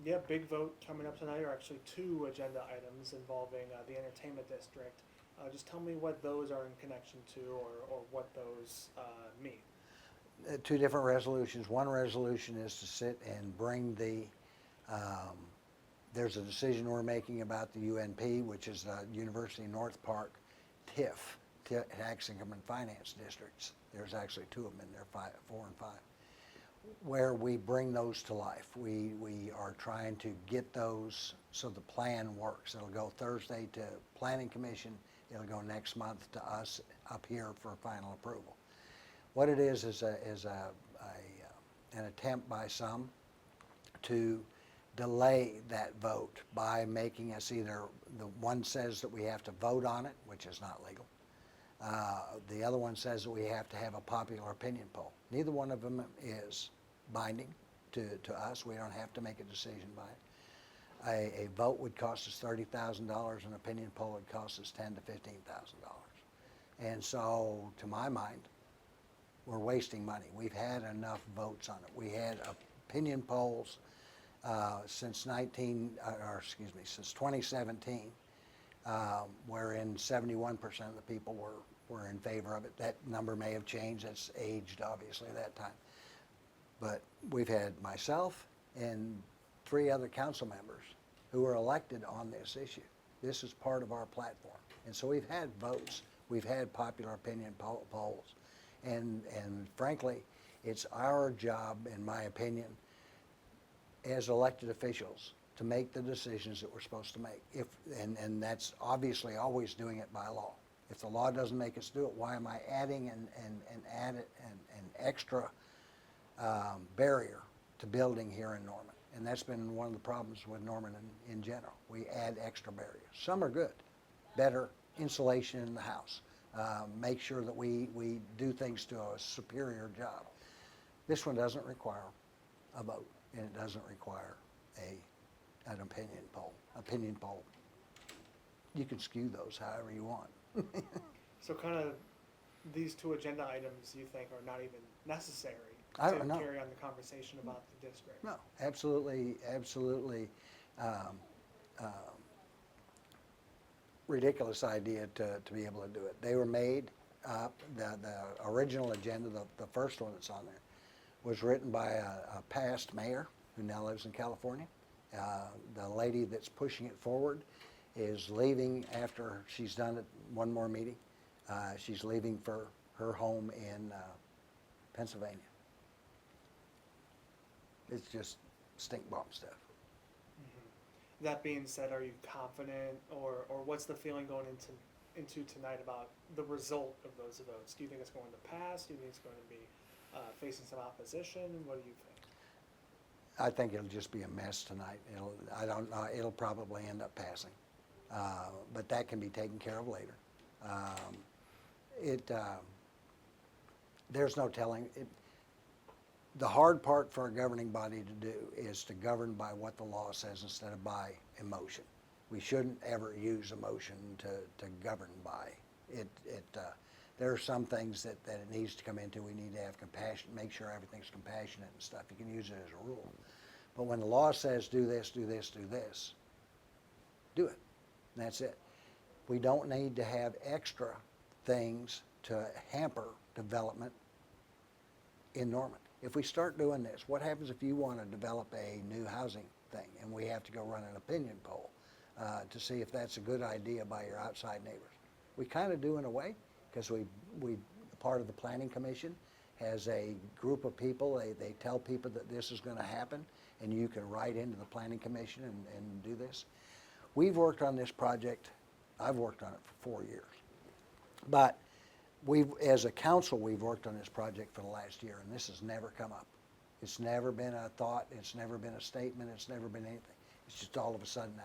Yeah, big vote coming up tonight, or actually two agenda items involving the entertainment district. Just tell me what those are in connection to, or what those mean. Two different resolutions. One resolution is to sit and bring um, there's a decision we're making about the UNP, which is the University North Park TIF, Tax Income and Finance Districts. There's actually two of them in there, 4 and 5, where we bring those to life. We are trying to get those so the plan works. It'll go Thursday to Planning Commission. It'll go next month to us up here for final approval. What it is an attempt by some to delay that vote by making us either, the one says that we have to vote on it, which is not legal. The other one says that we have to have a popular opinion poll. Neither one of them is binding to us. We don't have to make a decision by it. A vote would cost us $30,000. An opinion poll would cost us $10,000 to $15,000. And so, to my mind, we're wasting money. We've had enough votes on it. We had opinion polls since 2017, wherein 71% of the people were in favor of it. That number may have changed. It's aged, obviously, that time. But we've had myself and 3 other council members who were elected on this issue. This is part of our platform. And so we've had votes. We've had popular opinion polls. And frankly, it's our job, in my opinion, as elected officials to make the decisions that we're supposed to make. And that's obviously always doing it by law. If the law doesn't make us do it, why am I adding an extra barrier to building here in Norman? And that's been one of the problems with Norman in general. We add extra barriers. Some are good, better insulation in the house. Make sure that we do things to a superior job. This one doesn't require a vote, and it doesn't require an opinion poll. You can skew those however you want. So kind of these two agenda items you think are not even necessary I to don't know. carry on the conversation about the district? No, absolutely ridiculous idea to be able to do it. They were made up, the original agenda, the first one that's on there, was written by a past mayor who now lives in California. The lady that's pushing it forward is leaving after she's done it one more meeting. She's leaving for her home in Pennsylvania. It's just stink bomb stuff. Mm-hmm. That being said, are you confident, or what's the feeling going into tonight about the result of those votes? Do you think it's going to pass? Do you think it's going to be facing some opposition? What do you think? I think it'll just be a mess tonight. I don't know. It'll probably end up passing, but that can be taken care of later. There's no telling. The hard part for a governing body to do is to govern by what the law says instead of by emotion. We shouldn't ever use emotion to govern by. There are some things that it needs to come into. We need to have compassion, make sure everything's compassionate and stuff. You can use it as a rule. But when the law says do this, do this, do this, do it. And that's it. We don't need to have extra things to hamper development in Norman. If we start doing this, what happens if you want to develop a new housing thing and we have to go run an opinion poll to see if that's a good idea by your outside neighbors? We kind of do in a way, because we part of the Planning Commission has a group of people. They tell people that this is going to happen, and you can write into the Planning Commission and do this. We've worked on this project. I've worked on it for 4 years. But as a council, we've worked on this project for the last year, and this has never come up. It's never been a thought. It's never been a statement. It's never been anything. It's just all of a sudden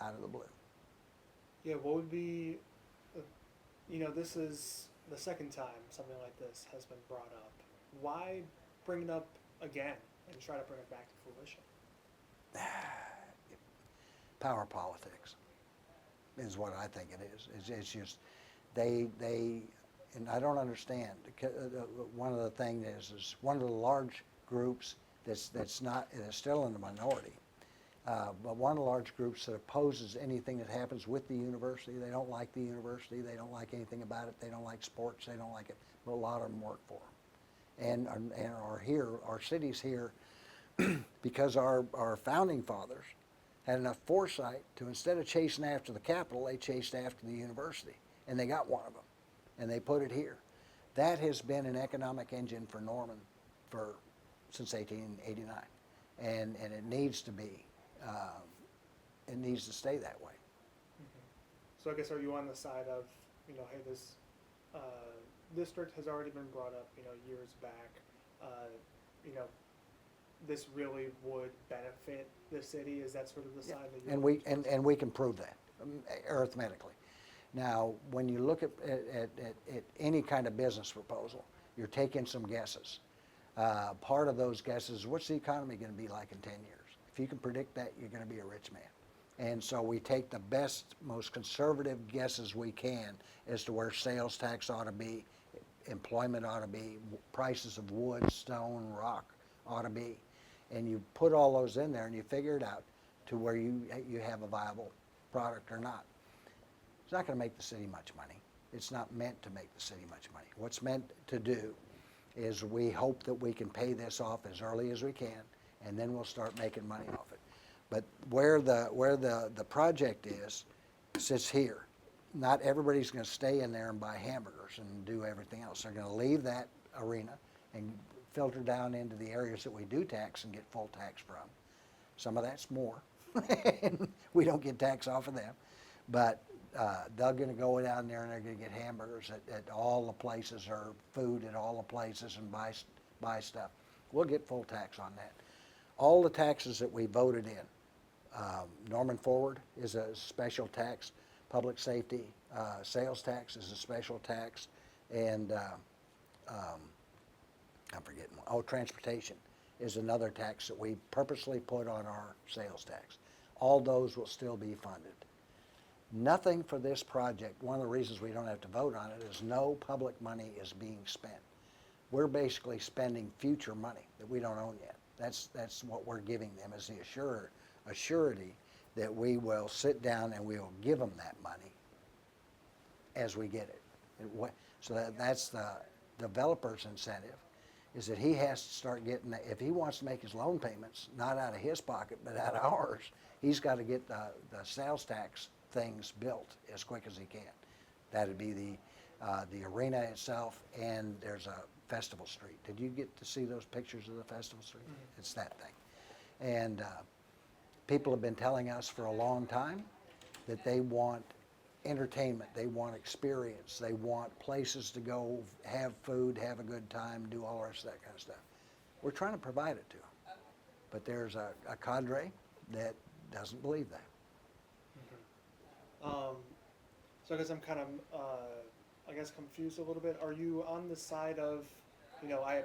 out of the blue. Yeah, what would be, this is the second time something like this has been brought up. Why bring it up again and try to bring it back to fruition? Power politics is what I think it is. It's just they and I don't understand. One of the things is one of the large groups that's still in the minority But one of the large groups that opposes anything that happens with the university, they don't like the university, they don't like anything about it, they don't like sports, they don't like it, but a lot of them work for them. And are here, our city's here because our founding fathers had enough foresight to, instead of chasing after the capital, they chased after the university, and they got one of them, and they put it here. That has been an economic engine for Norman since 1889, and it needs to be. It needs to stay that way. So I guess, are you on the side of, hey, this district has already been brought up, years back, this really would benefit the city? Is that sort of the side that you're? And we can prove that arithmetically. Now, when you look at any kind of business proposal, you're taking some guesses. Part of those guesses, what's the economy going to be like in 10 years? If you can predict that, you're going to be a rich man. And so we take the best, most conservative guesses we can as to where sales tax ought to be, employment ought to be, prices of wood, stone, rock ought to be. And you put all those in there and you figure it out to where you have a viable product or not. It's not going to make the city much money. It's not meant to make the city much money. What's meant to do is we hope that we can pay this off as early as we can, and then we'll start making money off it. But where the project is, sits here. Not everybody's going to stay in there and buy hamburgers and do everything else. They're going to leave that arena and filter down into the areas that we do tax and get full tax from. Some of that's more. We don't get tax off of them. But they're going to go down there and they're going to get hamburgers at all the places, or food at all the places, and buy stuff. We'll get full tax on that. All the taxes that we voted in, Norman Forward is a special tax, public safety, sales tax is a special tax, and I'm forgetting one. Oh, transportation is another tax that we purposely put on our sales tax. All those will still be funded. Nothing for this project, one of the reasons we don't have to vote on it is no public money is being spent. We're basically spending future money that we don't own yet. That's what we're giving them, is the assurity that we will sit down and we will give them that money as we get it. So that's the developer's incentive, is that he has to start getting that. If he wants to make his loan payments, not out of his pocket, but out of ours, he's got to get the sales tax things built as quick as he can. That'd be the arena itself, and there's a festival street. Did you get to see those pictures of the festival street? Mm-hmm. It's that thing. And people have been telling us for a long time that they want entertainment, they want experience, they want places to go, have food, have a good time, do all the rest of that kind of stuff. We're trying to provide it to them. But there's a cadre that doesn't believe that. So I guess I'm kind of, confused a little bit. Are you on the side of, I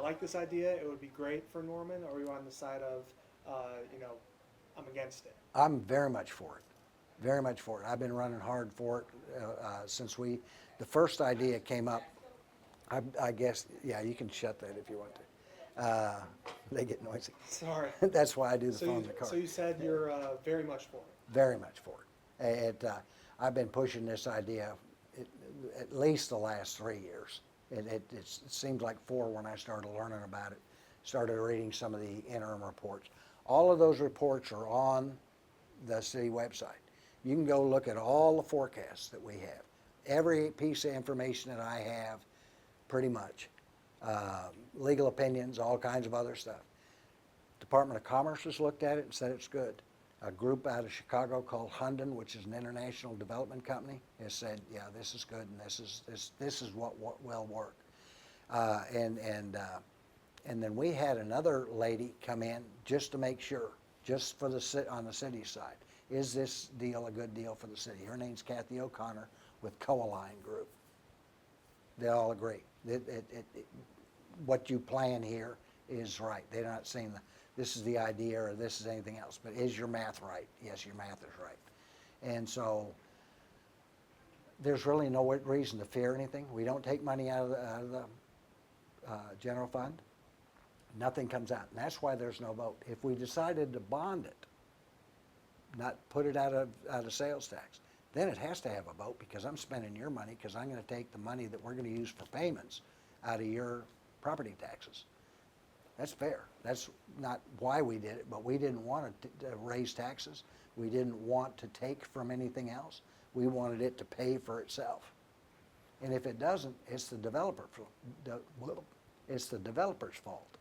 like this idea, it would be great for Norman, or are you on the side of, I'm against it? I'm very much for it. Very much for it. I've been running hard for it since the first idea came up. I guess, yeah, you can shut that if you want to. They get noisy. Sorry. That's why I do the phone in the car. So you said you're very much for it? Very much for it. I've been pushing this idea at least the last 3 years. It seems like 4 when I started learning about it, started reading some of the interim reports. All of those reports are on the city website. You can go look at all the forecasts that we have. Every piece of information that I have, pretty much. Legal opinions, all kinds of other stuff. Department of Commerce has looked at it and said it's good. A group out of Chicago called Hunden, which is an international development company, has said, yeah, this is good, and this is what will work. And then we had another lady come in just to make sure, just for on the city side. Is this deal a good deal for the city? Her name's Kathy O'Connor with Coalign Group. They all agree. What you plan here is right. They're not saying this is the idea or this is anything else, but is your math right? Yes, your math is right. And so there's really no reason to fear anything. We don't take money out of the general fund. Nothing comes out, and that's why there's no vote. If we decided to bond it, not put it out of sales tax. Then it has to have a vote because I'm spending your money because I'm going to take the money that we're going to use for payments out of your property taxes. That's fair. That's not why we did it, but we didn't want to raise taxes. We didn't want to take from anything else. We wanted it to pay for itself. And if it doesn't, it's the developer's fault.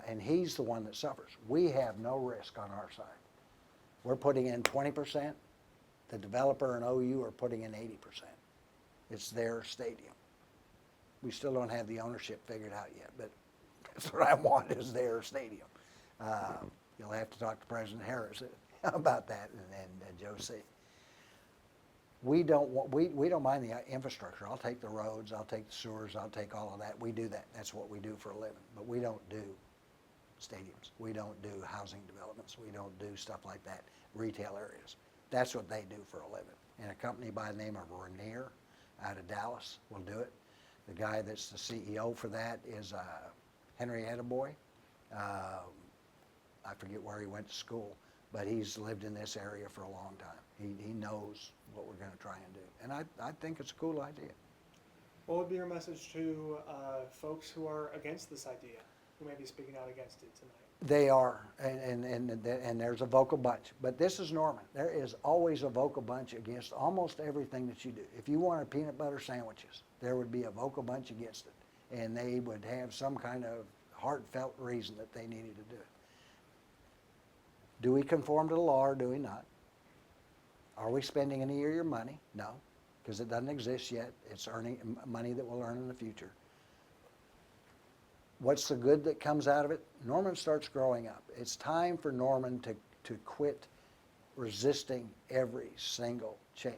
And he's the one that suffers. We have no risk on our side. We're putting in 20%. The developer and OU are putting in 80%. It's their stadium. We still don't have the ownership figured out yet, but that's what I want is their stadium. You'll have to talk to President Harris about that and Joe C. We don't mind the infrastructure. I'll take the roads, I'll take the sewers, I'll take all of that. We do that. That's what we do for a living. But we don't do stadiums. We don't do housing developments. We don't do stuff like that, retail areas. That's what they do for a living. And a company by the name of Rainier out of Dallas will do it. The guy that's the CEO for that is Henry Attaboy. I forget where he went to school, but he's lived in this area for a long time. He knows what we're going to try and do. And I think it's a cool idea. What would be your message to folks who are against this idea, who may be speaking out against it tonight? They are, and there's a vocal bunch. But this is Norman. There is always a vocal bunch against almost everything that you do. If you wanted peanut butter sandwiches, there would be a vocal bunch against it. And they would have some kind of heartfelt reason that they needed to do it. Do we conform to the law or do we not? Are we spending any of your money? No, because it doesn't exist yet. It's earning money that we'll earn in the future. What's the good that comes out of it? Norman starts growing up. It's time for Norman to quit resisting every single change.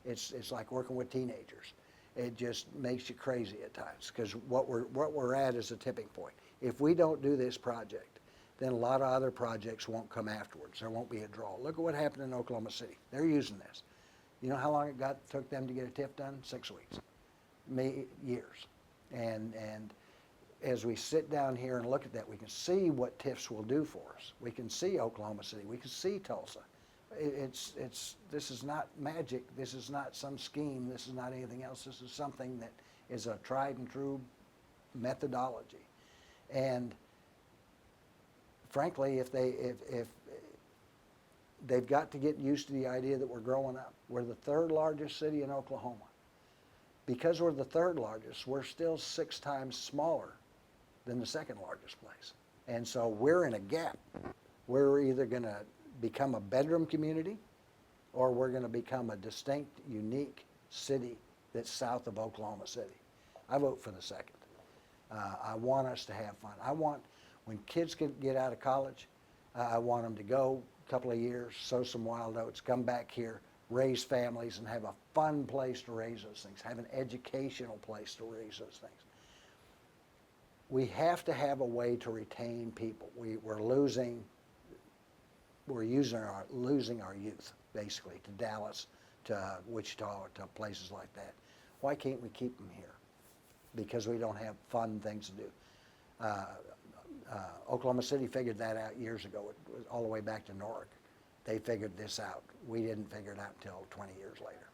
It's like working with teenagers. It just makes you crazy at times because what we're at is a tipping point. If we don't do this project, then a lot of other projects won't come afterwards. There won't be a draw. Look at what happened in Oklahoma City. They're using this. You know how long it took them to get a TIF done? 6 weeks, years. And as we sit down here and look at that, we can see what TIFs will do for us. We can see Oklahoma City. We can see Tulsa. This is not magic. This is not some scheme. This is not anything else. This is something that is a tried and true methodology. And frankly, if they've got to get used to the idea that we're growing up. We're the third largest city in Oklahoma. Because we're the third largest, we're still 6 times smaller than the second largest place. And so we're in a gap. We're either going to become a bedroom community or we're going to become a distinct, unique city that's south of Oklahoma City. I vote for the second. I want us to have fun. When kids get out of college, I want them to go a couple of years, sow some wild oats, come back here, raise families, and have a fun place to raise those things, have an educational place to raise those things. We have to have a way to retain people. We're losing our youth, basically, to Dallas, to Wichita, to places like that. Why can't we keep them here? Because we don't have fun things to do. Oklahoma City figured that out years ago, all the way back to Newark. They figured this out. We didn't figure it out until 20 years later.